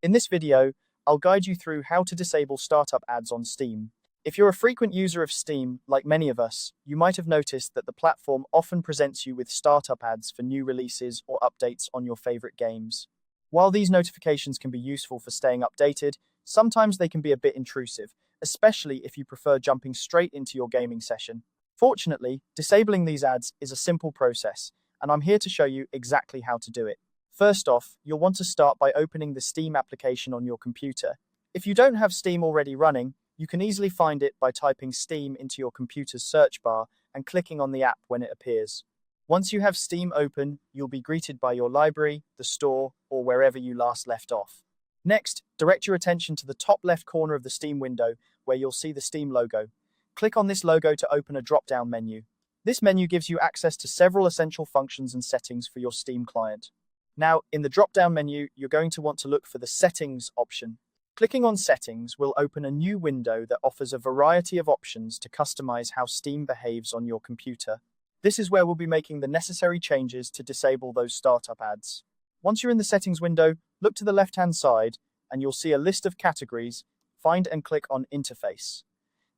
In this video, I'll guide you through how to disable startup ads on Steam. If you're a frequent user of Steam, like many of us, you might have noticed that the platform often presents you with startup ads for new releases or updates on your favorite games. While these notifications can be useful for staying updated, sometimes they can be a bit intrusive, especially if you prefer jumping straight into your gaming session. Fortunately, disabling these ads is a simple process, and I'm here to show you exactly how to do it. First off, you'll want to start by opening the Steam application on your computer. If you don't have Steam already running, you can easily find it by typing Steam into your computer's search bar and clicking on the app when it appears. Once you have Steam open, you'll be greeted by your library, the store, or wherever you last left off. Next, direct your attention to the top left corner of the Steam window where you'll see the Steam logo. Click on this logo to open a drop-down menu. This menu gives you access to several essential functions and settings for your Steam client. Now, in the drop-down menu, you're going to want to look for the Settings option. Clicking on Settings will open a new window that offers a variety of options to customize how Steam behaves on your computer. This is where we'll be making the necessary changes to disable those startup ads. Once you're in the Settings window, look to the left-hand side, and you'll see a list of categories. Find and click on Interface.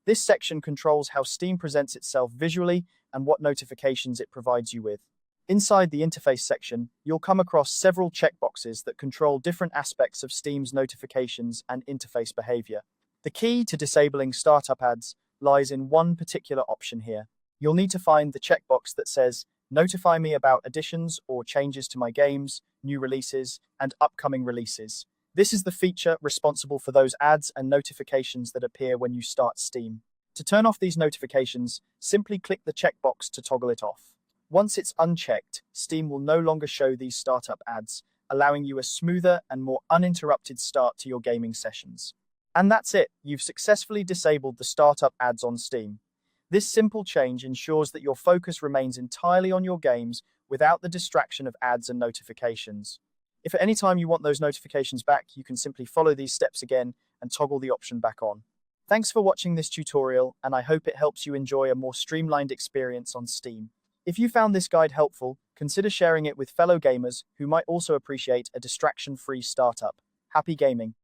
This section controls how Steam presents itself visually and what notifications it provides you with. Inside the interface section, you'll come across several checkboxes that control different aspects of Steam's notifications and interface behavior. The key to disabling startup ads lies in one particular option here. You'll need to find the checkbox that says, "Notify me about additions or changes to my games, new releases, and upcoming releases." This is the feature responsible for those ads and notifications that appear when you start Steam. To turn off these notifications, simply click the checkbox to toggle it off. Once it's unchecked, Steam will no longer show these startup ads, allowing you a smoother and more uninterrupted start to your gaming sessions. And that's it, you've successfully disabled the startup ads on Steam. This simple change ensures that your focus remains entirely on your games without the distraction of ads and notifications. If at any time you want those notifications back, you can simply follow these steps again and toggle the option back on. Thanks for watching this tutorial, and I hope it helps you enjoy a more streamlined experience on Steam. If you found this guide helpful, consider sharing it with fellow gamers who might also appreciate a distraction-free startup. Happy gaming!